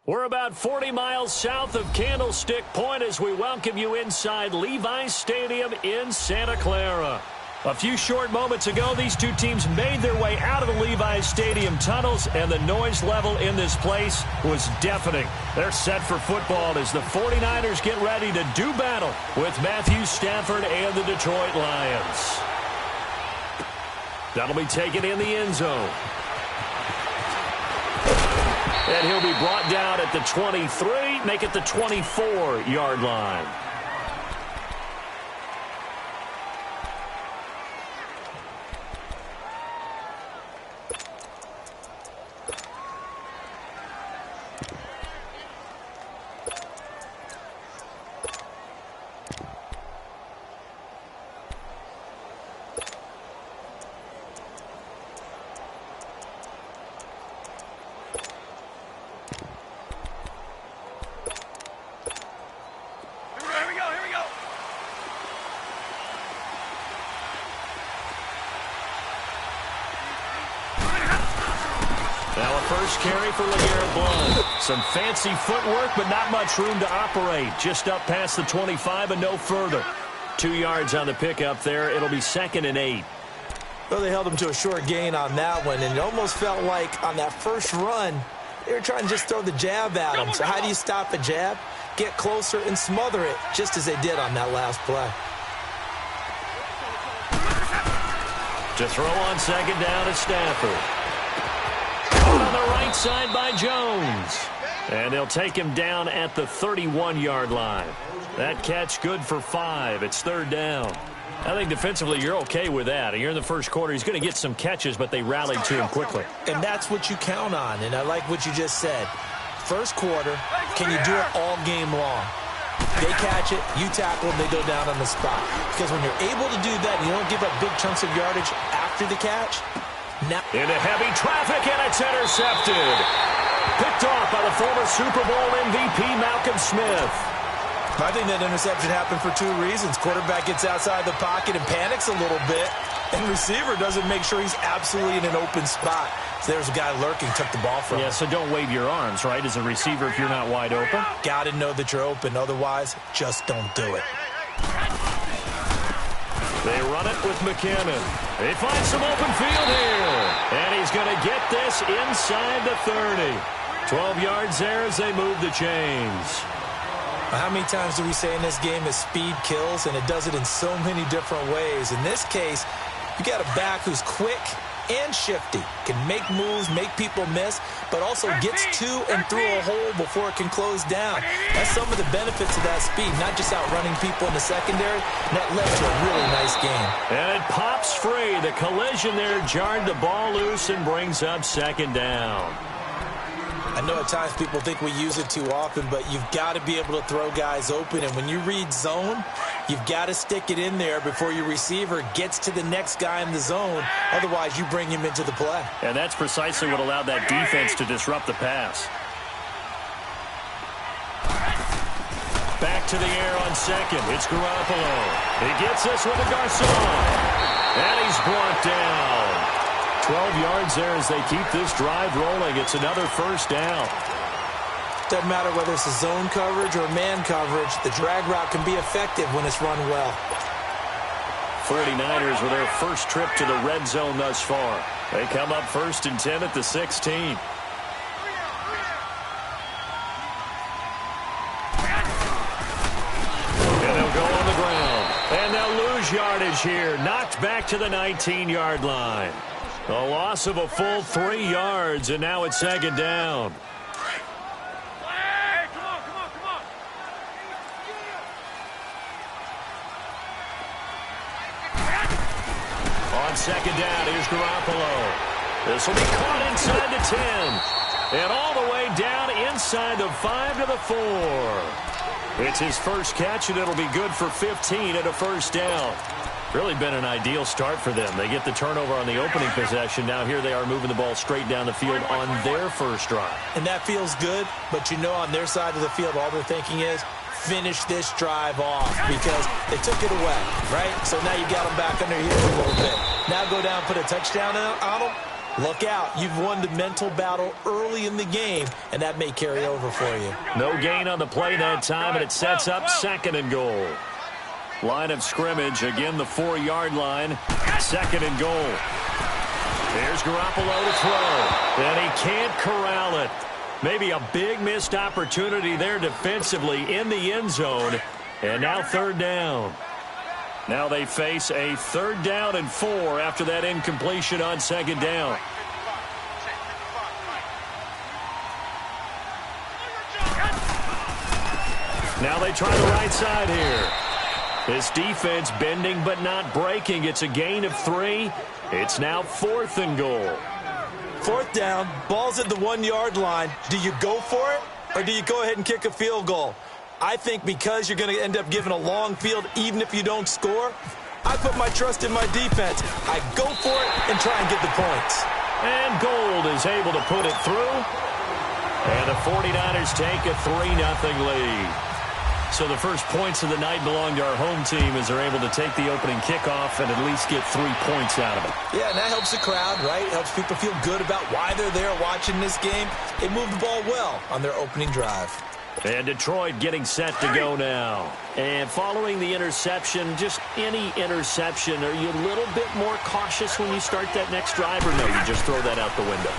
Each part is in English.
We're about 40 miles south of Candlestick Point as we welcome you inside Levi's Stadium in Santa Clara. A few short moments ago, these two teams made their way out of the Levi's Stadium tunnels, and the noise level in this place was deafening. They're set for football as the 49ers get ready to do battle with Matthew Stafford and the Detroit Lions. That'll be taken in the end zone. And he'll be brought down at the 23, make it the 24-yard line. Now a first carry for LeGarrette Blount. Some fancy footwork, but not much room to operate. Just up past the 25 and no further. 2 yards on the pickup there. It'll be 2nd and 8. Well, they held him to a short gain on that one, and it almost felt like on that first run, they were trying to just throw the jab at him. So how do you stop a jab? Get closer and smother it, just as they did on that last play. To throw on 2nd down is Stafford. On the right side by Jones. And they'll take him down at the 31-yard line. That catch good for 5. It's 3rd down. I think defensively you're okay with that. You're in the first quarter. He's going to get some catches, but they rallied to him quickly. And that's what you count on, and I like what you just said. First quarter, can you do it all game long? They catch it, you tackle them, they go down on the spot. Because when you're able to do that, you don't give up big chunks of yardage after the catch. Now into heavy traffic, and it's intercepted. Picked off by the former Super Bowl MVP Malcolm Smith. I think that interception happened for 2 reasons. Quarterback gets outside the pocket and panics a little bit, and receiver doesn't make sure he's absolutely in an open spot. So there's a guy lurking, took the ball from him. Yeah, so don't wave your arms, right, as a receiver if you're not wide open. Got to know that you're open. Otherwise, just don't do it. They run it with McKinnon. They find some open field here. And he's going to get this inside the 30. 12 yards there as they move the chains. How many times do we say in this game that speed kills, and it does it in so many different ways? In this case, you got a back who's quick and shifty, can make moves, make people miss, but also gets to and through a hole before it can close down. That's some of the benefits of that speed, not just outrunning people in the secondary. And that led to a really nice game. And it pops free. The collision there jarred the ball loose and brings up 2nd down. I know at times people think we use it too often, but you've got to be able to throw guys open. And when you read zone, you've got to stick it in there before your receiver gets to the next guy in the zone. Otherwise, you bring him into the play. And that's precisely what allowed that defense to disrupt the pass. Back to the air on 2nd. It's Garoppolo. He gets this with a Garçon. And he's brought down. 12 yards there as they keep this drive rolling. It's another 1st down. Doesn't matter whether it's a zone coverage or man coverage, the drag route can be effective when it's run well. 49ers with their first trip to the red zone thus far. They come up 1st and 10 at the 16. And they'll go on the ground. And they'll lose yardage here. Knocked back to the 19-yard line. A loss of a full 3 yards, and now it's 2nd down. Hey, come on. On 2nd down, here's Garoppolo. This will be caught inside the 10. And all the way down inside the 5 to the 4. It's his first catch, and it'll be good for 15 at a 1st down. Really been an ideal start for them. They get the turnover on the opening possession. Now here they are moving the ball straight down the field on their first drive. And that feels good, but you know on their side of the field, all they're thinking is, finish this drive off because they took it away, right? So now you got them back under here a little bit. Now go down, put a touchdown on them. Look out. You've won the mental battle early in the game, and that may carry over for you. No gain on the play that time, and it sets up 2nd and goal. Line of scrimmage, again the 4-yard line. 2nd and goal. Here's Garoppolo to throw, and he can't corral it. Maybe a big missed opportunity there defensively in the end zone, and now 3rd down. Now they face a 3rd down and 4 after that incompletion on 2nd down. Now they try the right side here. This defense bending but not breaking. It's a gain of 3. It's now 4th and goal. 4th down, ball's at the 1-yard line. Do you go for it, or do you go ahead and kick a field goal? I think because you're going to end up giving a long field even if you don't score, I put my trust in my defense. I go for it and try and get the points. And Gold is able to put it through. And the 49ers take a 3-0 lead. So the first points of the night belong to our home team as they're able to take the opening kickoff and at least get 3 points out of it. Yeah, and that helps the crowd, right? Helps people feel good about why they're there watching this game. They moved the ball well on their opening drive. And Detroit getting set to go now. And following the interception, just any interception, are you a little bit more cautious when you start that next drive, or no, you just throw that out the window?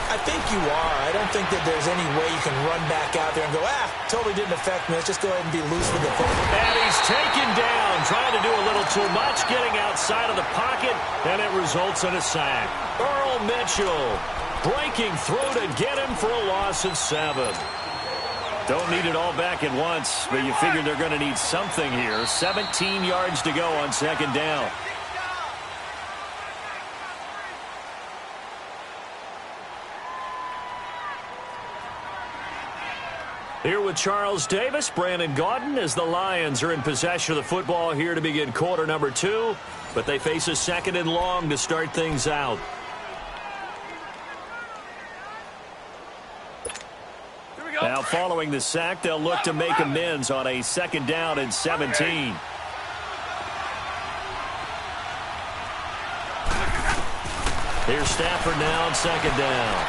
I think you are. I don't think that there's any way you can run back out there and go, totally didn't affect me. Let's just go ahead and be loose with the football. And he's taken down, trying to do a little too much, getting outside of the pocket, and it results in a sack. Earl Mitchell breaking through to get him for a loss of 7. Don't need it all back at once, but you figure they're going to need something here. 17 yards to go on 2nd down. Here with Charles Davis, Brandon Gaudin, as the Lions are in possession of the football here to begin quarter number 2, but they face a 2nd and long to start things out. Now, following the sack, they'll look to make amends on a 2nd down and 17. Here's Stafford now on 2nd down.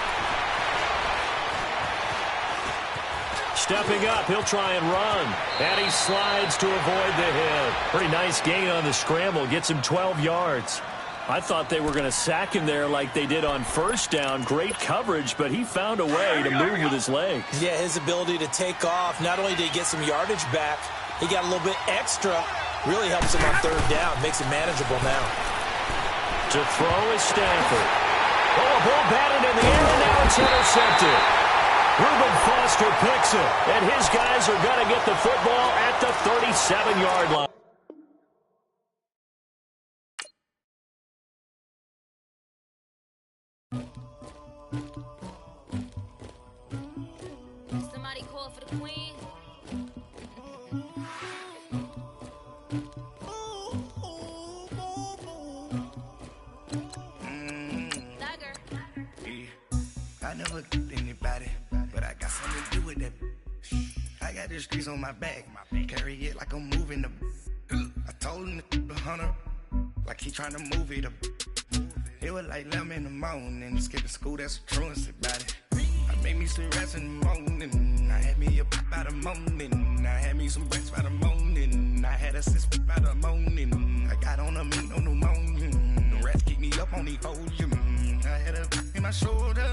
Stepping up, he'll try and run. And he slides to avoid the hit. Pretty nice gain on the scramble. Gets him 12 yards. I thought they were going to sack him there like they did on 1st down. Great coverage, but he found a way to move with his legs. Yeah, his ability to take off. Not only did he get some yardage back, he got a little bit extra. Really helps him on 3rd down. Makes it manageable now. To throw is Stafford. Oh, a ball batted in the air, and now it's intercepted. Reuben Foster picks it, and his guys are going to get the football at the 37-yard line. Somebody call for the queen. I never did anybody, but I got something to do with that. I got the streets on my back, carry it like I'm moving the. I told him to 100, like he trying to move it up. It was like 11 in the morning, skipping school, that's a truancy about it. I made me some rest in the morning, I had me a pop by the morning, I had me some breaks by the morning, I had a sis by the morning, I got on a meat on the morning, the rats keep me up on the podium, I had a in my shoulder,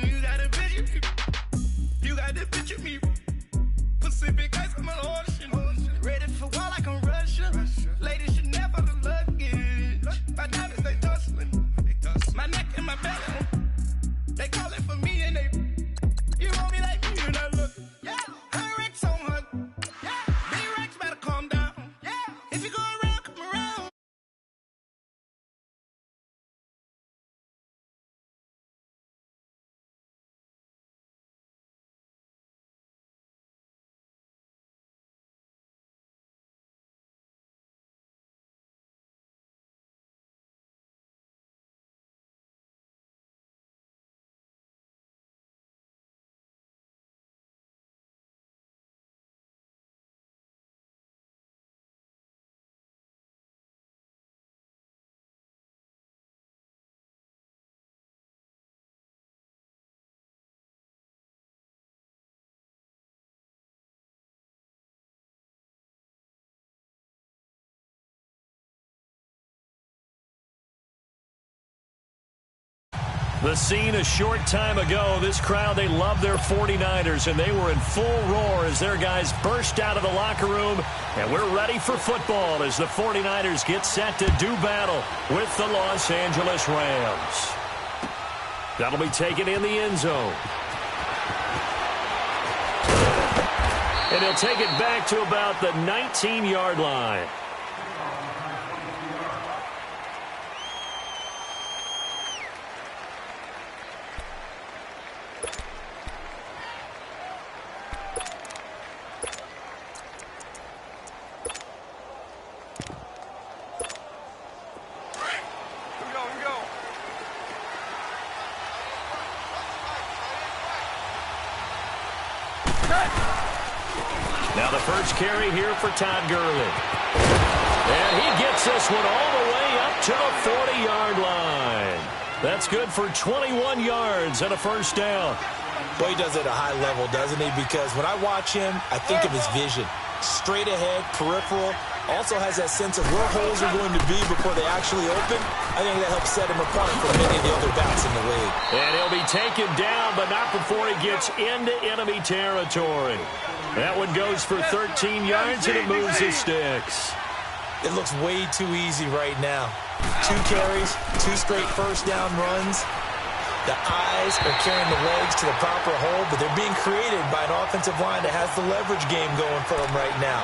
you got a picture me, you got the picture me, Pacific ice on my ocean, ready for war like I'm Russia, ladies should never the luggage, my diamonds they tussling, my neck and my belly, they calling for me and they, you want me like me, you know, look, yeah, her Rex on her, yeah, B-Rex better calm down, yeah, if you go around, come around. The scene a short time ago, this crowd, they love their 49ers, and they were in full roar as their guys burst out of the locker room. And we're ready for football as the 49ers get set to do battle with the Los Angeles Rams. That'll be taken in the end zone. And he'll take it back to about the 19-yard line. Now the first carry here for Todd Gurley. And he gets this one all the way up to the 40-yard line. That's good for 21 yards and a first down. Well, he does it at a high level, doesn't he? Because when I watch him, I think of his vision. Straight ahead, peripheral. Also has that sense of where holes are going to be before they actually open. I think that helps set him apart from many of the other backs in the league. And he'll be taken down, but not before he gets into enemy territory. That one goes for 13 yards, and it moves his sticks. It looks way too easy right now. 2 carries, 2 straight first down runs. The eyes are carrying the legs to the proper hole, but they're being created by an offensive line that has the leverage game going for them right now.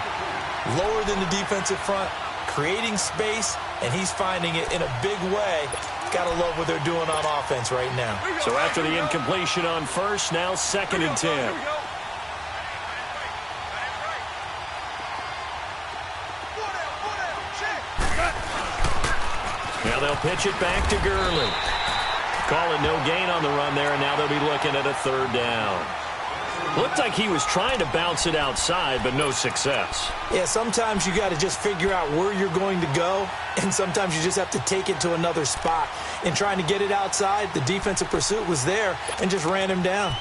Lower than the defensive front, creating space, and he's finding it in a big way. Gotta love what they're doing on offense right now. So after the incompletion on first, now 2nd and 10. Now they'll pitch it back to Gurley. Calling no gain on the run there, and now they'll be looking at a 3rd down. Looked like he was trying to bounce it outside, but no success. Yeah, sometimes you got to just figure out where you're going to go, and sometimes you just have to take it to another spot. In trying to get it outside, the defensive pursuit was there and just ran him down.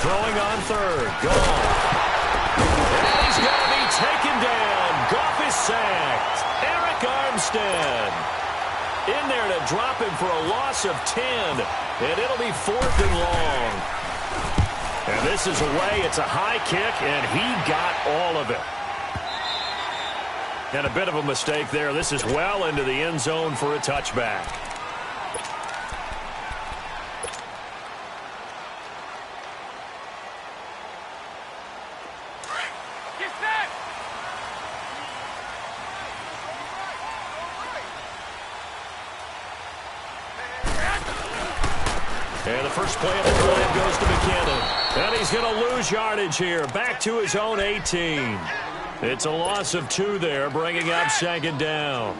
Throwing on 3rd. Gone. And he's going to be taken down. Goff is sacked. Eric Armstead in there to drop him for a loss of 10. And it'll be 4th and long. And this is away. It's a high kick, and he got all of it. And a bit of a mistake there. This is well into the end zone for a touchback. And the first play of the drive goes to McKinnon. And he's going to lose yardage here. Back to his own 18. It's a loss of 2 there, bringing up 2nd down.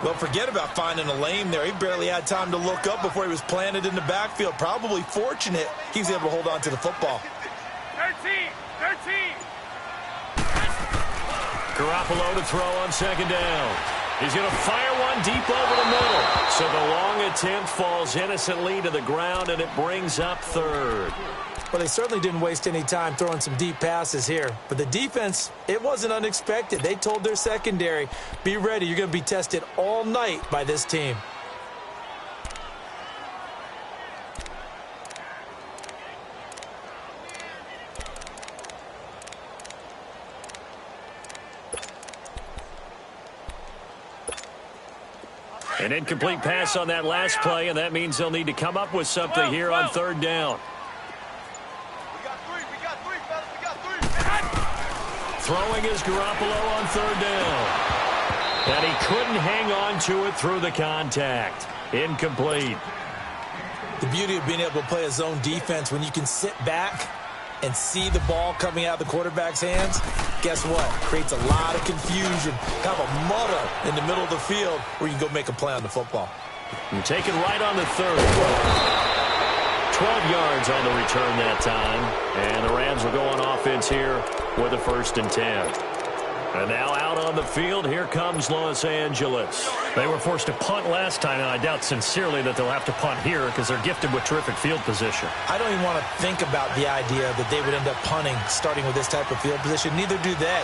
Well, forget about finding a lane there. He barely had time to look up before he was planted in the backfield. Probably fortunate he was able to hold on to the football. 13. Garoppolo to throw on 2nd down. He's going to fire one deep over the middle. So the long attempt falls innocently to the ground, and it brings up 3rd. Well, they certainly didn't waste any time throwing some deep passes here. But the defense, it wasn't unexpected. They told their secondary, be ready. You're going to be tested all night by this team. An incomplete pass on that last play, and that means they'll need to come up with something here on 3rd down. We got three, fellas. We got three. Throwing is Garoppolo on 3rd down. And he couldn't hang on to it through the contact. Incomplete. The beauty of being able to play a zone defense when you can sit back and see the ball coming out of the quarterback's hands, guess what? Creates a lot of confusion, kind of a muddle in the middle of the field where you can go make a play on the football. And taken right on the 3rd. 12 yards on the return that time. And the Rams will go on offense here with a 1st and 10. And now out on the field, here comes Los Angeles. They were forced to punt last time, and I doubt sincerely that they'll have to punt here because they're gifted with terrific field position. I don't even want to think about the idea that they would end up punting starting with this type of field position. Neither do they.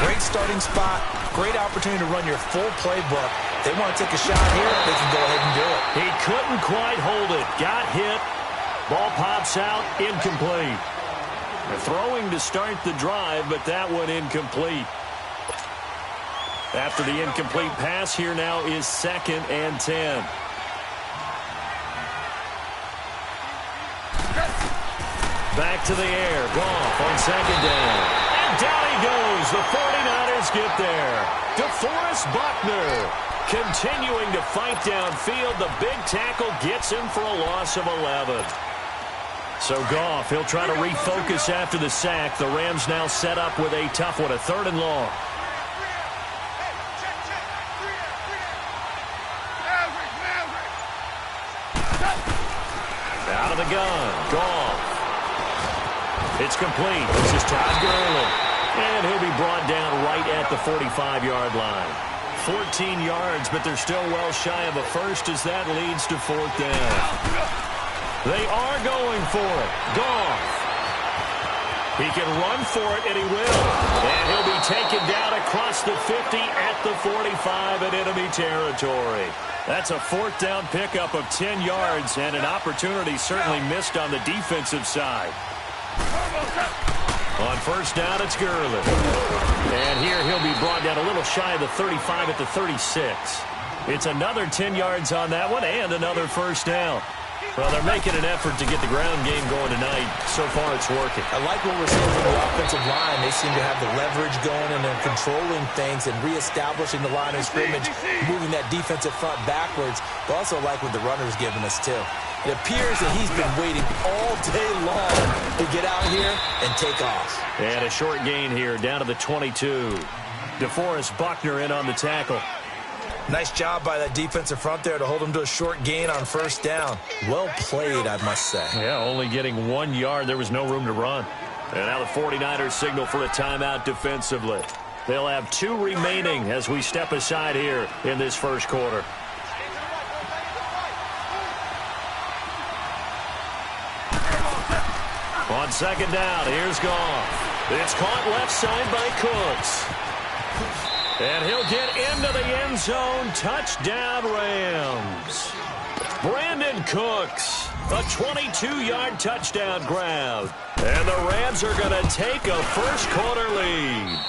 Great starting spot, great opportunity to run your full playbook. If they want to take a shot here, they can go ahead and do it. He couldn't quite hold it. Got hit. Ball pops out, incomplete. They're throwing to start the drive, but that one incomplete. After the incomplete pass, here now is 2nd and 10. Back to the air. Goff on 2nd down. And down he goes. The 49ers get there. DeForest Buckner continuing to fight downfield. The big tackle gets him for a loss of 11. So Goff, he'll try to refocus after the sack. The Rams now set up with a tough one, a 3rd and long. Out of the gun, Goff. It's complete. This is Todd Gurley. And he'll be brought down right at the 45-yard line. 14 yards, but they're still well shy of a first as that leads to 4th down. They are going for it. Goff. He can run for it, and he will. And he'll be taken down across the 50 at the 45 in enemy territory. That's a 4th down pickup of 10 yards and an opportunity certainly missed on the defensive side. On 1st down, it's Gurley. And here he'll be brought down a little shy of the 35 at the 36. It's another 10 yards on that one and another 1st down. Well, they're making an effort to get the ground game going tonight. So far, it's working. I like what we're seeing from the offensive line. They seem to have the leverage going, and they're controlling things and reestablishing the line of scrimmage, moving that defensive front backwards. But also like what the runner's giving us, too. It appears that he's been waiting all day long to get out here and take off. And a short gain here, down to the 22. DeForest Buckner in on the tackle. Nice job by that defensive front there to hold him to a short gain on 1st down. Well played, I must say. Yeah, only getting 1 yard. There was no room to run. And now the 49ers signal for a timeout defensively. They'll have 2 remaining as we step aside here in this 1st quarter. On 2nd down, here's Goff. It's caught left side by Cooks. And he'll get into the end zone. Touchdown, Rams. Brandon Cooks, a 22-yard touchdown grab. And the Rams are going to take a 1st quarter lead.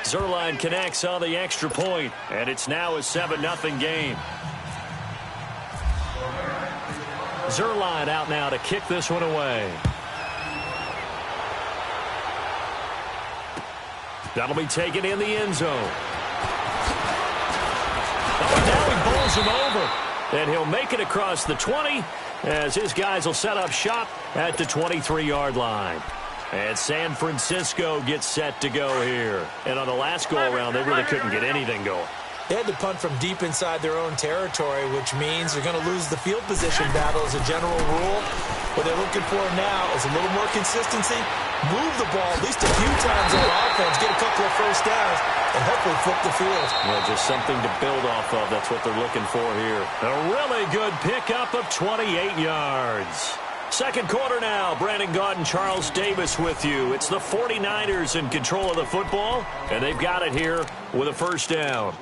Zuerlein connects on the extra point, and it's now a 7-0 game. Zuerlein out now to kick this one away. That'll be taken in the end zone. Oh, now he bowls him over. And he'll make it across the 20 as his guys will set up shop at the 23-yard line. And San Francisco gets set to go here. And on the last go-around, they really couldn't get anything going. They had to punt from deep inside their own territory, which means they're going to lose the field position battle as a general rule. What they're looking for now is a little more consistency, move the ball at least a few times on offense, get a couple of 1st downs, and hopefully flip the field. Well, just something to build off of. That's what they're looking for here. A really good pickup of 28 yards. 2nd quarter now. Brandon Gaudin and Charles Davis with you. It's the 49ers in control of the football, and they've got it here with a 1st down.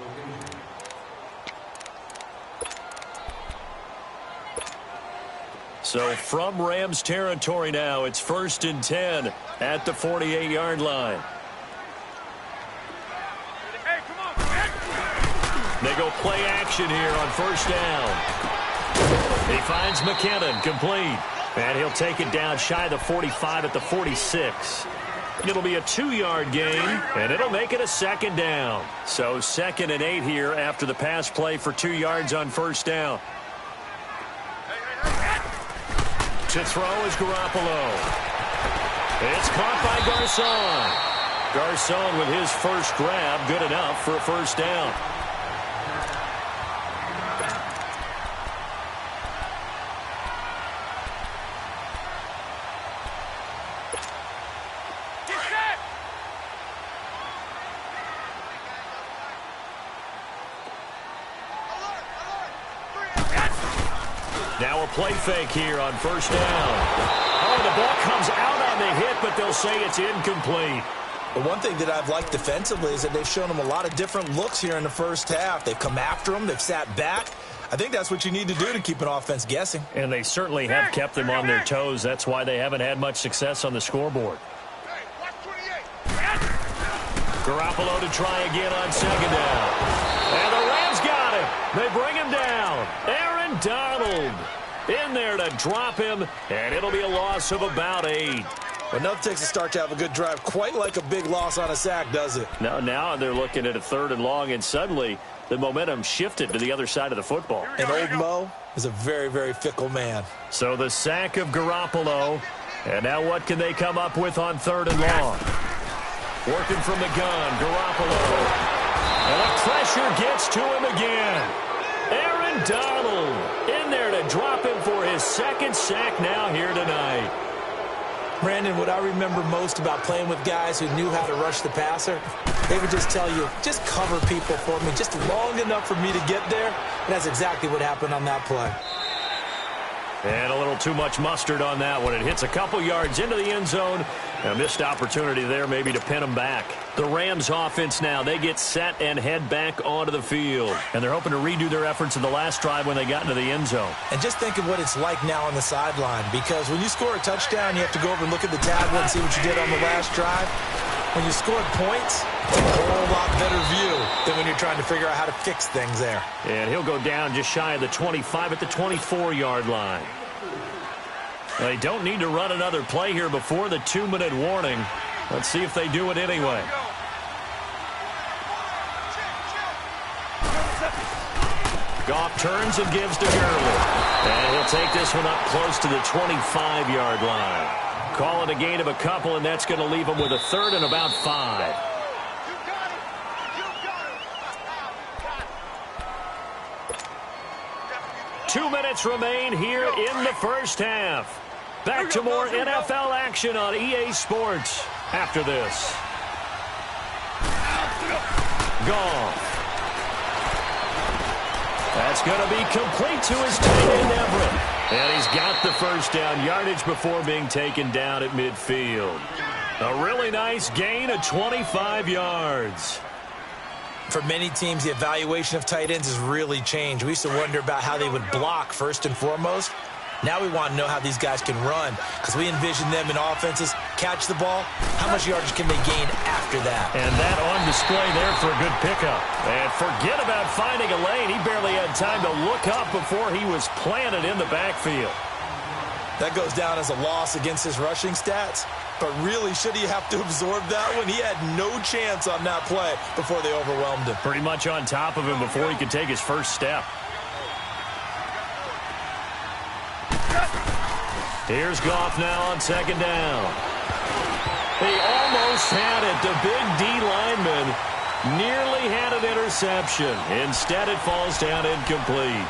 So from Rams territory now, it's 1st and 10 at the 48-yard line. Hey, come on. They go play action here on 1st down. He finds McKinnon, complete. And he'll take it down shy of the 45 at the 46. It'll be a 2-yard gain, and it'll make it a 2nd down. So 2nd and 8 here after the pass play for 2 yards on 1st down. To throw is Garoppolo. It's caught by Garcon. Garcon with his 1st grab, good enough for a 1st down. Now a play fake here on first down. Oh, the ball comes out on the hit, but they'll say it's incomplete. The one thing that I've liked defensively is that they've shown them a lot of different looks here in the first half. They've come after them. They've sat back. I think that's what you need to do to keep an offense guessing. And they certainly have kept them on their toes. That's why they haven't had much success on the scoreboard. Garoppolo to try again on second down. And the Rams got him. They bring him down. Aaron Donald in there to drop him, and it'll be a loss of about 8. Enough takes a start to have a good drive, quite like a big loss on a sack, does it? Now they're looking at a 3rd and long, and suddenly the momentum shifted to the other side of the football. And old Mo is a very, very fickle man. So the sack of Garoppolo, and now what can they come up with on 3rd and long? Working from the gun, Garoppolo. And the pressure gets to him again. Aaron Donald in there to drop him for his 2nd sack now here tonight. Brandon, what I remember most about playing with guys who knew how to rush the passer, they would just tell you, just cover people for me, just long enough for me to get there. And that's exactly what happened on that play. And a little too much mustard on that one. It hits a couple yards into the end zone. A missed opportunity there maybe to pin them back. The Rams offense now, they get set and head back onto the field. And they're hoping to redo their efforts in the last drive when they got into the end zone. And just think of what it's like now on the sideline, because when you score a touchdown, you have to go over and look at the tablet and see what you did on the last drive. When you scored points, it's a whole lot better view than when you're trying to figure out how to fix things there. And he'll go down just shy of the 25 at the 24-yard line. They don't need to run another play here before the 2-minute warning. Let's see if they do it anyway. Goff turns and gives to Gurley. And he'll take this one up close to the 25-yard line. Call it a gain of a couple, and that's going to leave him with a 3rd and about 5. Two minutes remain here in the first half. Back to more NFL action on EA Sports after this. Goff. That's going to be complete to his tight end, Everett. And he's got the first down yardage before being taken down at midfield. A really nice gain of 25 yards. For many teams, the evaluation of tight ends has really changed. We used to wonder about how they would block first and foremost. Now we want to know how these guys can run, because we envision them in offenses, catch the ball, how much yardage can they gain after that? And that on display there for a good pickup. And forget about finding a lane. He barely had time to look up before he was planted in the backfield. That goes down as a loss against his rushing stats. But really, should he have to absorb that one? He had no chance on that play before they overwhelmed him. Pretty much on top of him before he could take his first step. Here's Goff now on second down. He almost had it. The big D lineman nearly had an interception. Instead, it falls down incomplete.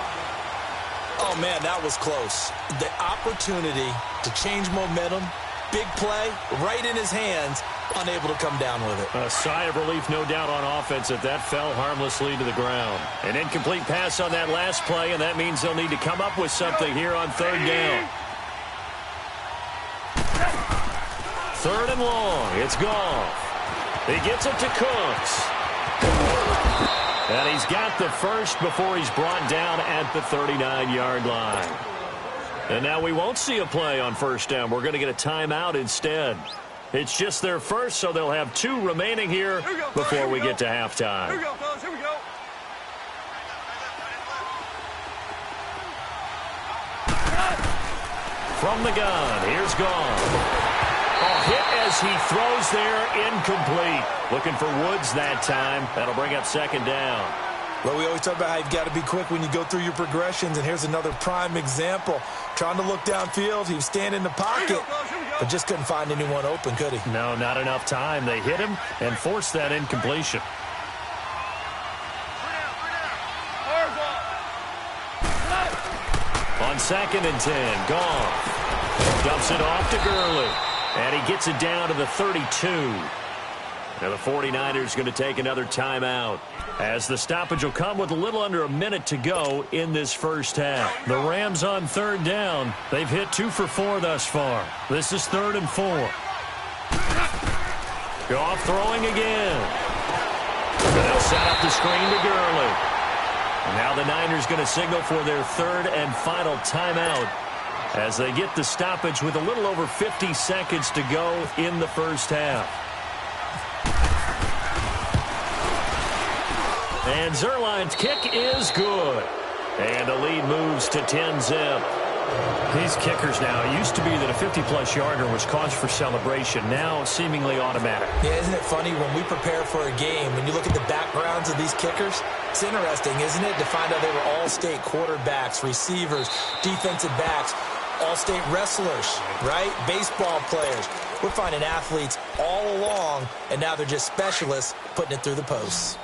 Oh, man, that was close. The opportunity to change momentum, big play, right in his hands, unable to come down with it. A sigh of relief, no doubt, on offense that fell harmlessly to the ground. An incomplete pass on that last play, and that means they'll need to come up with something here on 3rd down. 3rd and long. It's Goff. He gets it to Cooks. And he's got the first before he's brought down at the 39-yard line. And now we won't see a play on first down. We're going to get a timeout instead. It's just their first, so they'll have 2 remaining here before we get to halftime. Here we go, fellas. Here we go. From the gun, here's Goff. A hit as he throws there, incomplete. Looking for Woods that time. That'll bring up second down. Well, we always talk about how you've got to be quick when you go through your progressions, and here's another prime example. Trying to look downfield, he was standing in the pocket, but just couldn't find anyone open, could he? No, not enough time. They hit him and forced that incompletion. On 2nd and 10, Goff dumps it off to Gurley. And he gets it down to the 32. Now the 49ers going to take another timeout, as the stoppage will come with a little under a minute to go in this first half. The Rams on third down. They've hit 2 for 4 thus far. This is 3rd and 4. Goff throwing again. They'll set up the screen to Gurley. Now the Niners going to signal for their 3rd and final timeout, as they get the stoppage with a little over 50 seconds to go in the first half. And Zerline's kick is good. And the lead moves to 10-zip. These kickers now, it used to be that a 50-plus yarder was cause for celebration. Now seemingly automatic. Yeah, isn't it funny when we prepare for a game, when you look at the backgrounds of these kickers? It's interesting, isn't it, to find out they were all-state quarterbacks, receivers, defensive backs, all-state wrestlers, right? Baseball players. We're finding athletes all along, and now they're just specialists putting it through the posts.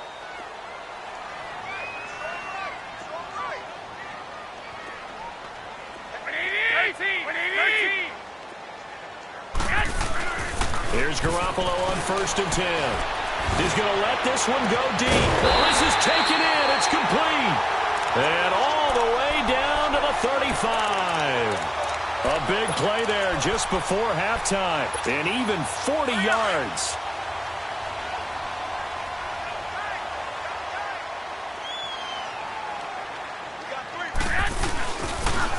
Here's Garoppolo on 1st and 10. He's going to let this one go deep. This is taken in. It's complete. And all the way down to the 35. A big play there just before halftime. And even 40 yards.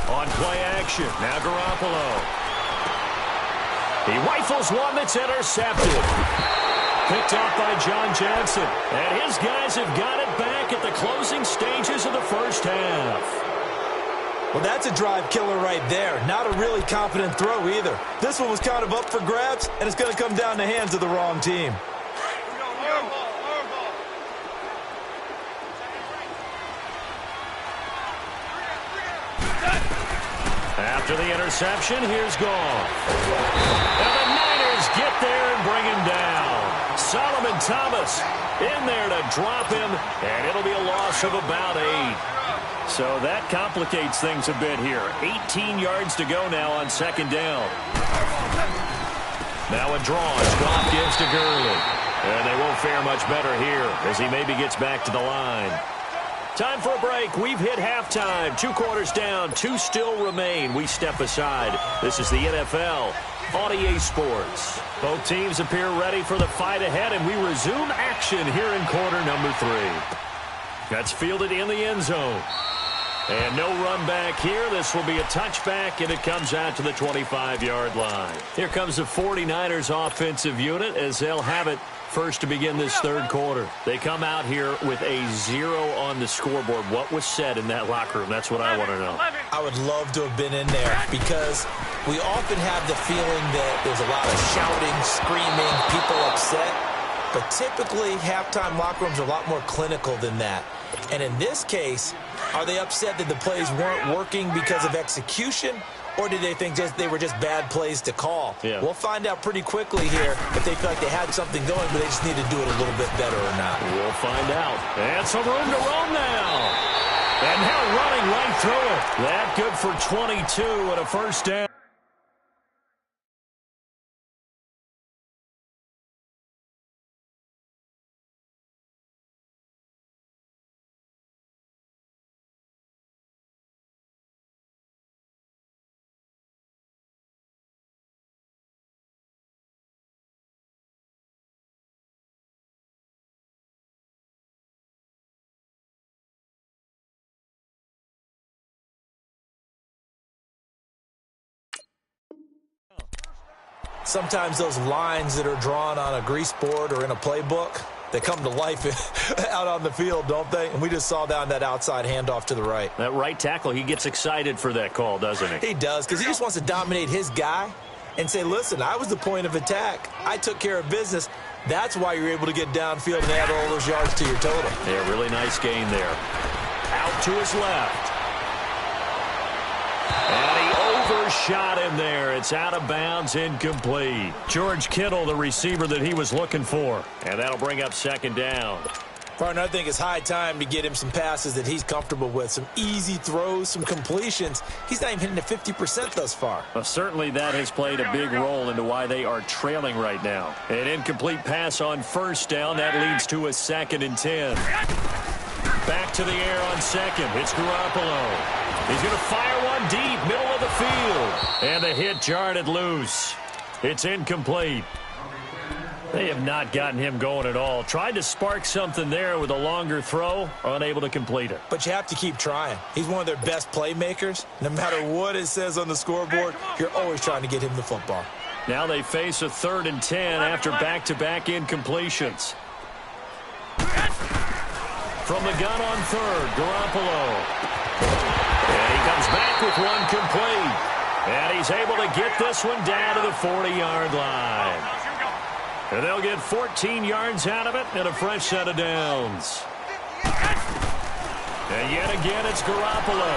On play action. Now Garoppolo. He rifles one that's intercepted. Picked off by John Johnson. And his guys have got it back at the closing stages of the first half. Well, that's a drive killer right there. Not a really confident throw either. This one was kind of up for grabs, and it's going to come down the hands of the wrong team. After the interception, here's Goff. And the Niners get there and bring him down. Solomon Thomas in there to drop him, and it'll be a loss of about 8. So that complicates things a bit here. 18 yards to go now on 2nd down. Now a draw as Goff gives to Gurley. And they won't fare much better here as he maybe gets back to the line. Time for a break. We've hit halftime. 2 quarters down. 2 still remain. We step aside. This is the NFL on EA Sports. Both teams appear ready for the fight ahead, and we resume action here in quarter number 3. That's fielded in the end zone. And no run back here. This will be a touchback, and it comes out to the 25-yard line. Here comes the 49ers offensive unit as they'll have it first to begin this 3rd quarter. They come out here with a 0 on the scoreboard. What was said in that locker room? That's what I want to know. I would love to have been in there because we often have the feeling that there's a lot of shouting, screaming, people upset. But typically, halftime locker rooms are a lot more clinical than that. And in this case, are they upset that the plays weren't working because of execution? Or did they think they were just bad plays to call? Yeah. We'll find out pretty quickly here if they feel like they had something going, but they just need to do it a little bit better or not. We'll find out. And some room to roam now. And now running right through it. That good for 22 and a first down. Sometimes those lines that are drawn on a grease board or in a playbook, they come to life out on the field, don't they? And we just saw that on that outside handoff to the right. That right tackle, he gets excited for that call, doesn't he? He does, because he just wants to dominate his guy and say, listen, I was the point of attack. I took care of business. That's why you're able to get downfield and add all those yards to your total. Yeah, really nice gain there. Out to his left. And he overshot him there. It's out of bounds, incomplete. George Kittle, the receiver that he was looking for. And that'll bring up 2nd down. Partner, I think it's high time to get him some passes that he's comfortable with, some easy throws, some completions. He's not even hitting at 50% thus far. Well, certainly that has played a big role into why they are trailing right now. An incomplete pass on first down. That leads to a 2nd and 10. Back to the air on second. It's Garoppolo. He's going to fire one deep, middle of the field. And the hit jarred it loose. It's incomplete. They have not gotten him going at all. Tried to spark something there with a longer throw, unable to complete it. But you have to keep trying. He's one of their best playmakers. No matter what it says on the scoreboard, you're always trying to get him the football. Now they face a 3rd and 10 after back-to-back incompletions. From the gun on 3rd, Garoppolo. And he comes back with one complete. And he's able to get this one down to the 40-yard line. And they'll get 14 yards out of it and a fresh set of downs. And yet again, it's Garoppolo.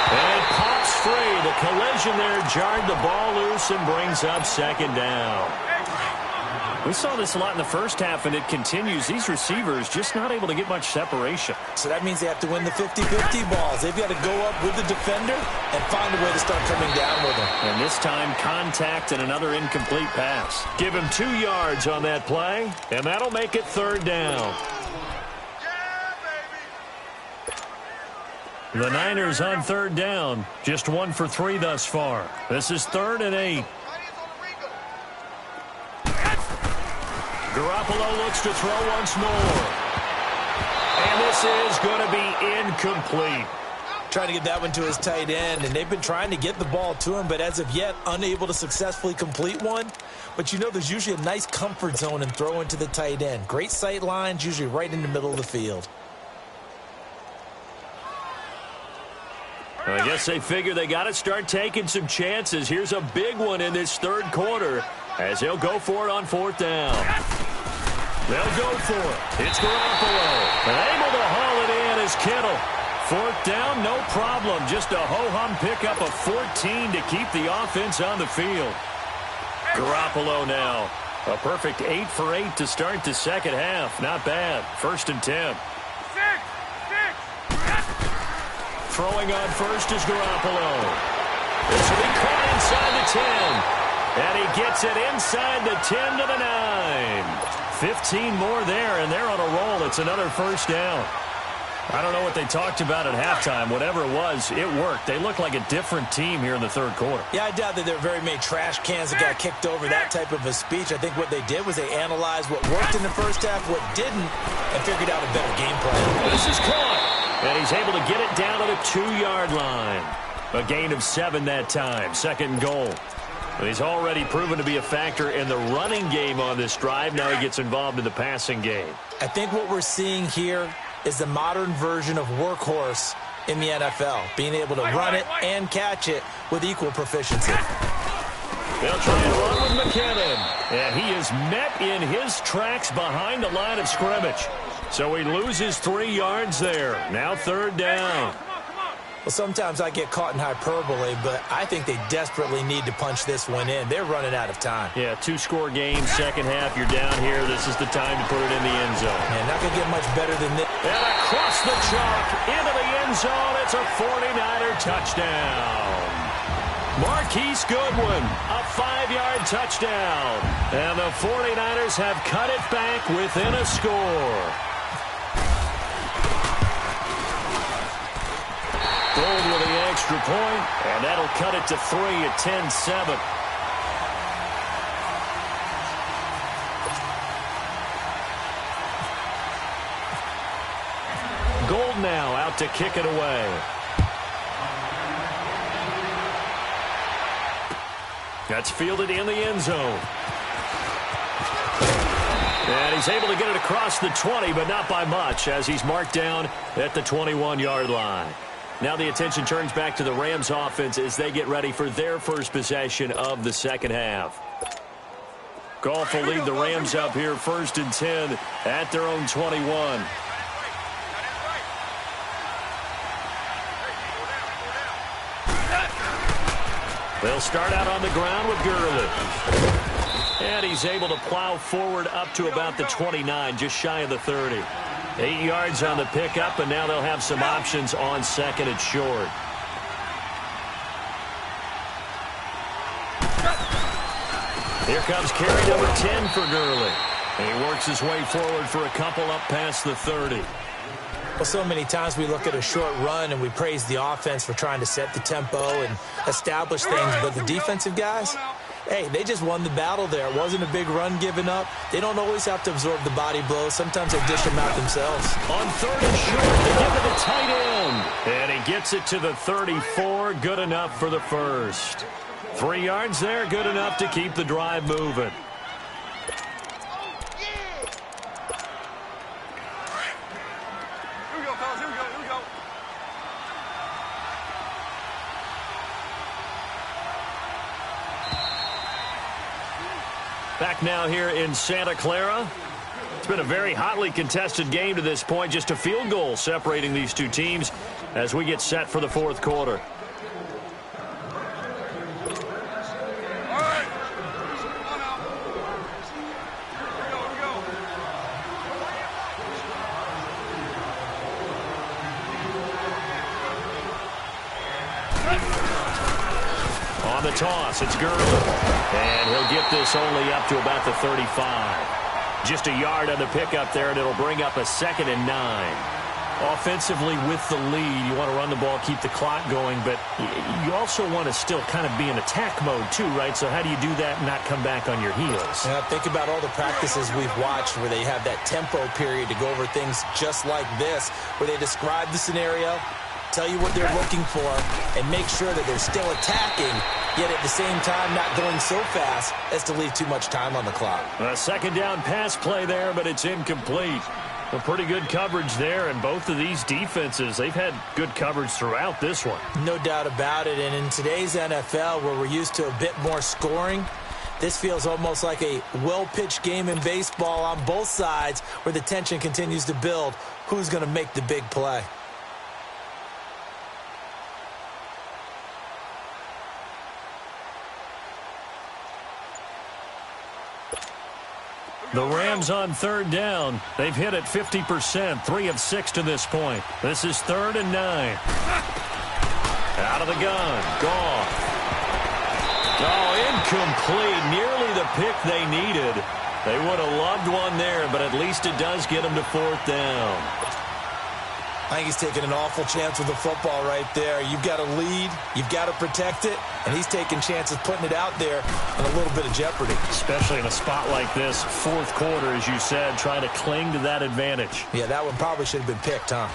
And it pops free. The collision there jarred the ball loose and brings up 2nd down. We saw this a lot in the first half, and it continues. These receivers just not able to get much separation. So that means they have to win the 50-50 balls. They've got to go up with the defender and find a way to start coming down with him. And this time, contact and another incomplete pass. Give him 2 yards on that play, and that'll make it 3rd down. The Niners on 3rd down. Just 1 for 3 thus far. This is 3rd and 8. Garoppolo looks to throw once more. And this is going to be incomplete. Trying to get that one to his tight end, and they've been trying to get the ball to him, but as of yet, unable to successfully complete one. But you know there's usually a nice comfort zone in throwing to the tight end. Great sight lines, usually right in the middle of the field. I guess they figure they got to start taking some chances. Here's a big one in this 3rd quarter as they'll go for it on 4th down. They'll go for it. It's Garoppolo. And able to haul it in is Kittle. 4th down, no problem. Just a ho-hum pickup of 14 to keep the offense on the field. Garoppolo now. A perfect 8 for 8 to start the 2nd half. Not bad. 1st and 10. Throwing on first is Garoppolo. This will be caught inside the 10. And he gets it inside the 10 to the 9. 15 more there, and they're on a roll. It's another 1st down. I don't know what they talked about at halftime. Whatever it was, it worked. They look like a different team here in the 3rd quarter. Yeah, I doubt that there were very many trash cans that got kicked over that type of a speech. I think what they did was they analyzed what worked in the first half, what didn't, and figured out a better game plan. This is caught. And he's able to get it down to the 2-yard line. A gain of 7 that time. 2nd and goal. And he's already proven to be a factor in the running game on this drive. Now he gets involved in the passing game. I think what we're seeing here is the modern version of workhorse in the NFL, being able to run it and catch it with equal proficiency. They'll try and run with McKinnon. And he is met in his tracks behind the line of scrimmage. So he loses 3 yards there. Now 3rd down. Well, sometimes I get caught in hyperbole, but I think they desperately need to punch this one in. They're running out of time. Yeah, 2-score game, 2nd half. You're down here. This is the time to put it in the end zone. Man, not going to get much better than this. And across the chalk, into the end zone. It's a 49er touchdown. Marquise Goodwin, a 5-yard touchdown. And the 49ers have cut it back within a score. Gold with the extra point, and that'll cut it to 3 at 10-7. Gold now out to kick it away. That's fielded in the end zone. And he's able to get it across the 20, but not by much, as he's marked down at the 21-yard line. Now the attention turns back to the Rams offense as they get ready for their first possession of the 2nd half. Goff will lead the Rams up here 1st and 10 at their own 21. They'll start out on the ground with Gurley. And he's able to plow forward up to about the 29, just shy of the 30. 8 yards on the pickup, and now they'll have some options on second and short. Here comes carry number 10 for Gurley. And he works his way forward for a couple up past the 30. Well, so many times we look at a short run and we praise the offense for trying to set the tempo and establish things. But the defensive guys, hey, they just won the battle there. It wasn't a big run given up. They don't always have to absorb the body blows. Sometimes they dish them out themselves. On third and short, they give it to tight end. And he gets it to the 34. Good enough for the first. 3 yards there, good enough to keep the drive moving. Back now here in Santa Clara. It's been a very hotly contested game to this point. Just a field goal separating these two teams as we get set for the fourth quarter. On the toss, it's Gurley. And he'll get this only up to about the 35. Just a yard on the pickup there, and it'll bring up a 2nd and 9. Offensively with the lead, you want to run the ball, keep the clock going, but you also want to still kind of be in attack mode too, right? So how do you do that and not come back on your heels? Yeah, think about all the practices we've watched where they have that tempo period to go over things just like this, where they describe the scenario, tell you what they're looking for, and make sure that they're still attacking, yet at the same time not going so fast as to leave too much time on the clock. A second down pass play there, but it's incomplete. A pretty good coverage there, and both of these defenses, they've had good coverage throughout this one. No doubt about it, and in today's NFL where we're used to a bit more scoring, this feels almost like a well-pitched game in baseball on both sides where the tension continues to build. Who's going to make the big play? The Rams on third down. They've hit it 50%, 3 of 6 to this point. This is 3rd and 9. Out of the gun. Goff. Oh, incomplete. Nearly the pick they needed. They would have loved one there, but at least it does get them to 4th down. I think he's taking an awful chance with the football right there. You've got to lead, you've got to protect it, and he's taking chances putting it out there in a little bit of jeopardy. Especially in a spot like this, fourth quarter, as you said, trying to cling to that advantage. Yeah, that one probably should have been picked, huh?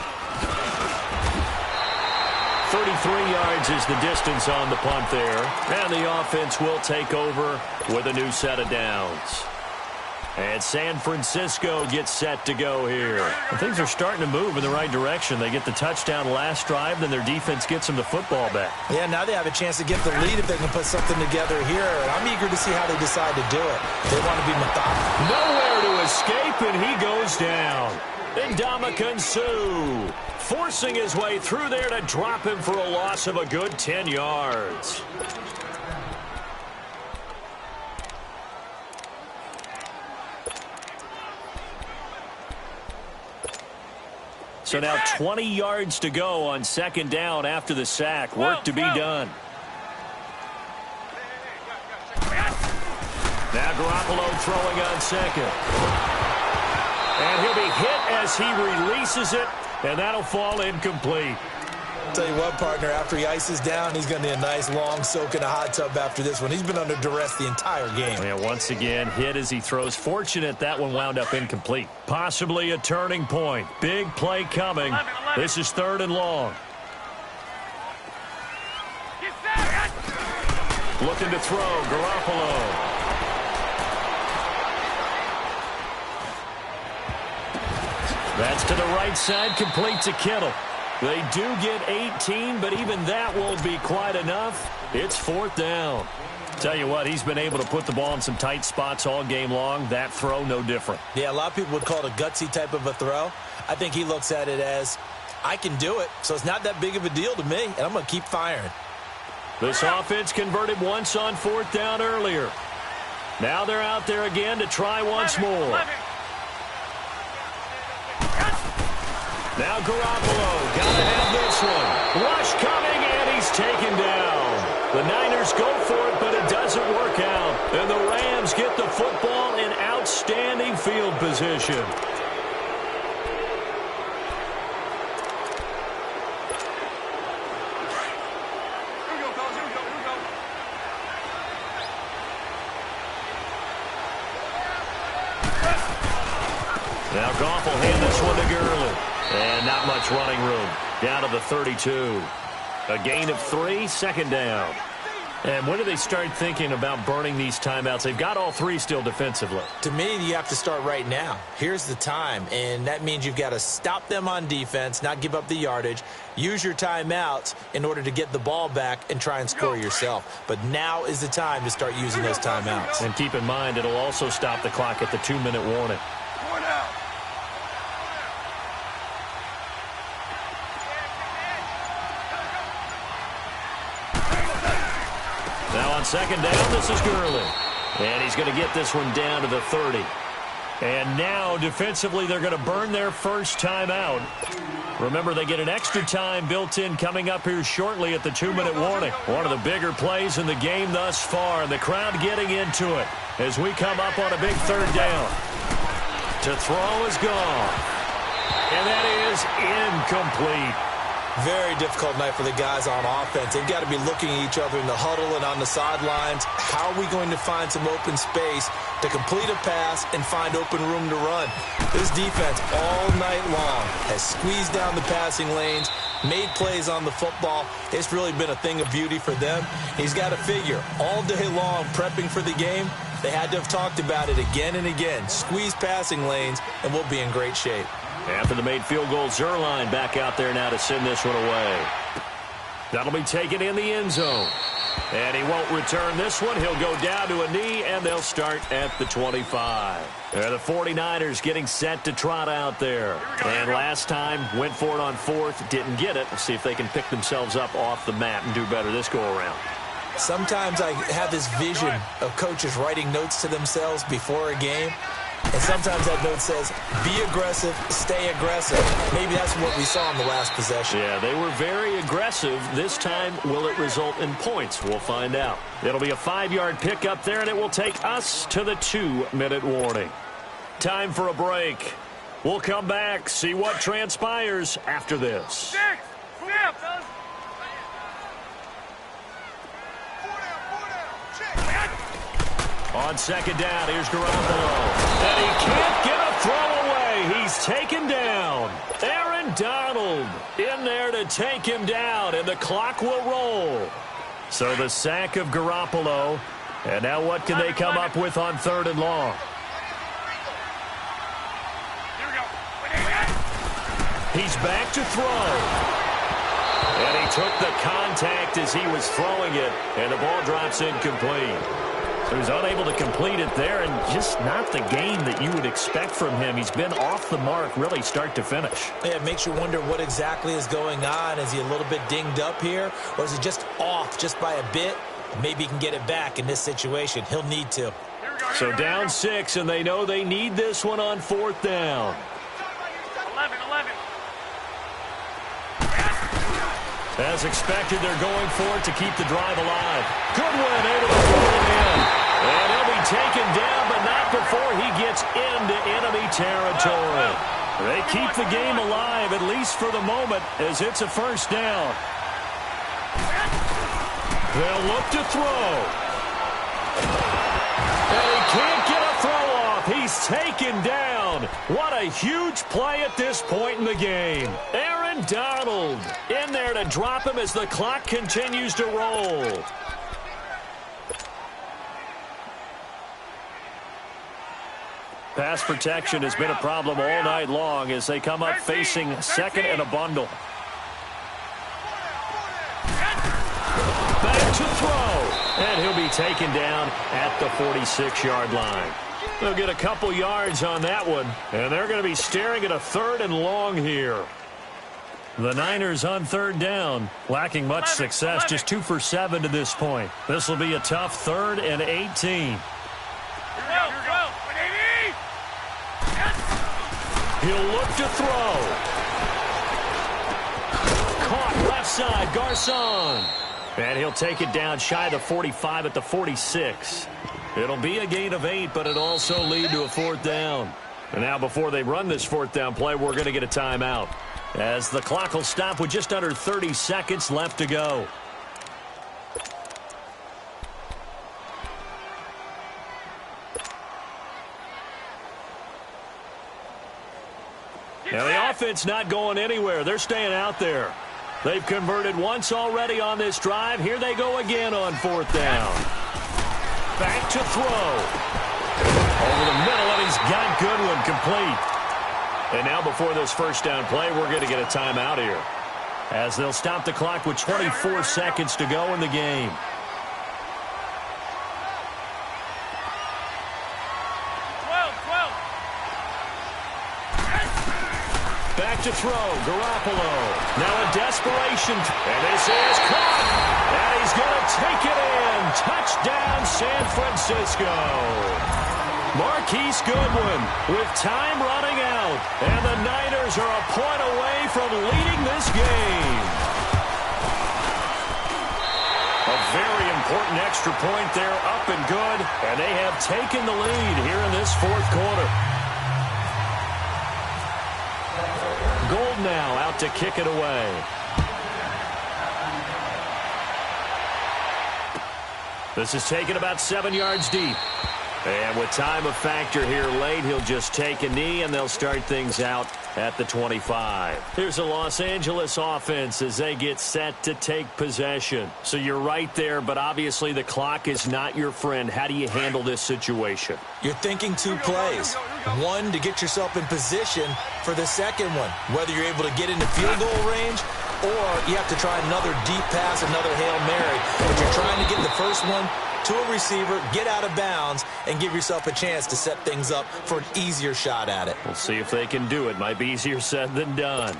33 yards is the distance on the punt there, and the offense will take over with a new set of downs. And San Francisco gets set to go here. And things are starting to move in the right direction. They get the touchdown last drive, then their defense gets them the football back. Yeah, now they have a chance to get the lead if they can put something together here. And I'm eager to see how they decide to do it. They want to be methodical. Nowhere to escape, and he goes down. Ndamukong Suh forcing his way through there to drop him for a loss of a good 10 yards. So now 20 yards to go on second down after the sack. Work to be done. Now Garoppolo throwing on second. And he'll be hit as he releases it, and that'll fall incomplete. Tell you what, partner, after he ices down, he's going to need a nice long soak in a hot tub after this one. He's been under duress the entire game. Yeah, once again, hit as he throws. Fortunate that one wound up incomplete. Possibly a turning point. Big play coming. This is 3rd and long. Looking to throw, Garoppolo. That's to the right side, complete to Kittle. They do get 18, but even that won't be quite enough. It's 4th down. Tell you what, he's been able to put the ball in some tight spots all game long. That throw, no different. Yeah, a lot of people would call it a gutsy type of a throw. I think he looks at it as, I can do it, so it's not that big of a deal to me, and I'm going to keep firing. This offense converted once on 4th down earlier. Now they're out there again to try once more. Now Garoppolo, gotta have this one. Rush coming, and he's taken down. The Niners go for it, but it doesn't work out. And the Rams get the football in outstanding field position. Now Goff will hand this one to Gurley. And not much running room. Down to the 32. A gain of 3, second down. And when do they start thinking about burning these timeouts? They've got all 3 still defensively. To me, you have to start right now. Here's the time, and that means you've got to stop them on defense, not give up the yardage, use your timeouts in order to get the ball back and try and score yourself. But now is the time to start using those timeouts. And keep in mind, it'll also stop the clock at the 2-minute warning. Now on second down, this is Gurley. And he's going to get this one down to the 30. And now, defensively, they're going to burn their first timeout. Remember, they get an extra time built in coming up here shortly at the 2-minute warning. One of the bigger plays in the game thus far, and the crowd getting into it as we come up on a big third down. To throw is gone. And that is incomplete. Very difficult night for the guys on offense. They've got to be looking at each other in the huddle and on the sidelines. How are we going to find some open space to complete a pass and find open room to run? This defense all night long has squeezed down the passing lanes, made plays on the football. It's really been a thing of beauty for them. He's got to figure all day long prepping for the game. They had to have talked about it again and again. Squeeze passing lanes, and we'll be in great shape. After the made field goal, Zerline back out there now to send this one away. That'll be taken in the end zone. And he won't return this one. He'll go down to a knee, and they'll start at the 25. The 49ers getting set to trot out there. And last time, went for it on fourth, didn't get it. We'll see if they can pick themselves up off the mat and do better this go-around. Sometimes I have this vision of coaches writing notes to themselves before a game. And sometimes that note says, be aggressive, stay aggressive. Maybe that's what we saw in the last possession. Yeah, they were very aggressive. This time, will it result in points? We'll find out. It'll be a 5-yard pickup there, and it will take us to the 2-minute warning. Time for a break. We'll come back, see what transpires after this. On second down, here's Garoppolo. And he can't get a throw away. He's taken down. Aaron Donald in there to take him down, and the clock will roll. So the sack of Garoppolo. And now what can they come up with on third and long? He's back to throw. And he took the contact as he was throwing it, and the ball drops incomplete. So he's unable to complete it there, and just not the game that you would expect from him. He's been off the mark really start to finish. Yeah, it makes you wonder what exactly is going on. Is he a little bit dinged up here, or is he just off just by a bit? Maybe he can get it back in this situation. He'll need to. So down 6, and they know they need this one on fourth down. 11. As expected, they're going for it to keep the drive alive. Goodwin able to pull it in. And he'll be taken down, but not before he gets into enemy territory. They keep the game alive, at least for the moment, as it's a first down. They'll look to throw. And he can't get a throw off. He's taken down. What a huge play at this point in the game. Aaron Donald in there to drop him as the clock continues to roll. Pass protection has been a problem all night long as they come up facing second and a bundle. Back to throw. And he'll be taken down at the 46-yard line. They'll get a couple yards on that one, and they're going to be staring at a third and long here. The Niners on third down, lacking much success, just 2 for 7 to this point. This will be a tough 3rd and 18. He'll look to throw. Caught left side, Garcon. And he'll take it down shy of the 45 at the 46. It'll be a gain of 8, but it'll also lead to a 4th down. And now before they run this 4th down play, we're going to get a timeout, as the clock will stop with just under 30 seconds left to go. Now the offense not going anywhere. They're staying out there. They've converted once already on this drive. Here they go again on 4th down. Back to throw. Over the middle, and he's got Goodwin complete. And now before this 1st down play, we're going to get a timeout here, as they'll stop the clock with 24 seconds to go in the game. Back to throw, Garoppolo. Now in desperation, and this is caught. And he's going to take it in. Touchdown, San Francisco. Marquise Goodwin with time running out. And the Niners are a point away from leading this game. A very important extra point there, up and good. And they have taken the lead here in this 4th quarter. Gold now out to kick it away. This is taken about 7 yards deep. And with time a factor here late, he'll just take a knee, and they'll start things out at the 25. Here's a Los Angeles offense as they get set to take possession. So you're right there, but obviously the clock is not your friend. How do you handle this situation? You're thinking 2 plays. One, to get yourself in position for the second one, whether you're able to get into field goal range or you have to try another deep pass, another Hail Mary. But you're trying to get the first one to a receiver, get out of bounds, and give yourself a chance to set things up for an easier shot at it. We'll see if they can do it. Might be easier said than done.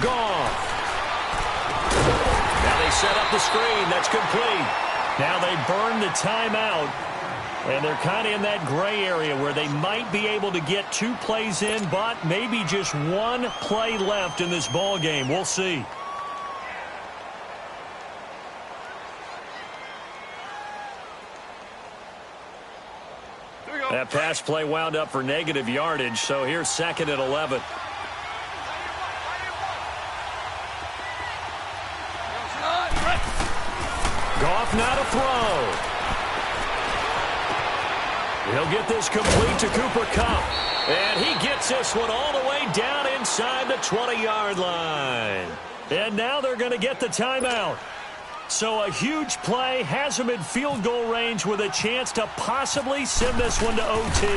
Gone. Now they set up the screen. That's complete. Now they burn the timeout. And they're kind of in that gray area where they might be able to get 2 plays in, but maybe just 1 play left in this ball game. We'll see. That pass play wound up for negative yardage, so here's 2nd and 11. Goff now to throw. He'll get this complete to Cooper Kupp. And he gets this one all the way down inside the 20-yard line. And now they're going to get the timeout. So a huge play has him in field goal range with a chance to possibly send this one to OT.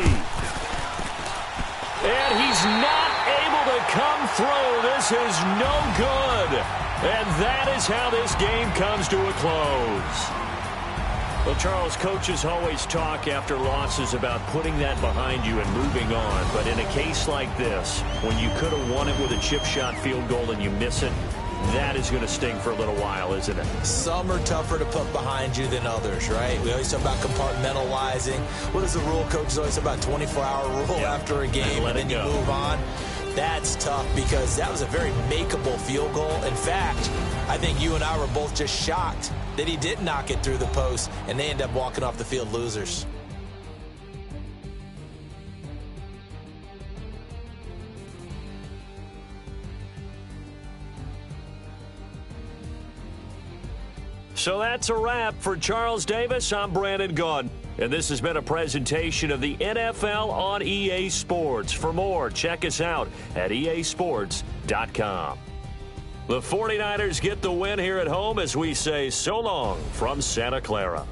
And he's not able to come through. This is no good. And that is how this game comes to a close. Well, Charles, coaches always talk after losses about putting that behind you and moving on. But in a case like this, when you could have won it with a chip shot field goal and you miss it, that is going to sting for a little while, isn't it? Some are tougher to put behind you than others, right? We always talk about compartmentalizing. What is the rule? Coaches always talk about 24-hour rule after a game, and then you move on. That's tough because that was a very makeable field goal. In fact, I think you and I were both just shocked that he did knock it through the post, and they end up walking off the field losers. So that's a wrap for Charles Davis. I'm Brandon Gaudin, and this has been a presentation of the NFL on EA Sports. For more, check us out at easports.com. The 49ers get the win here at home as we say so long from Santa Clara.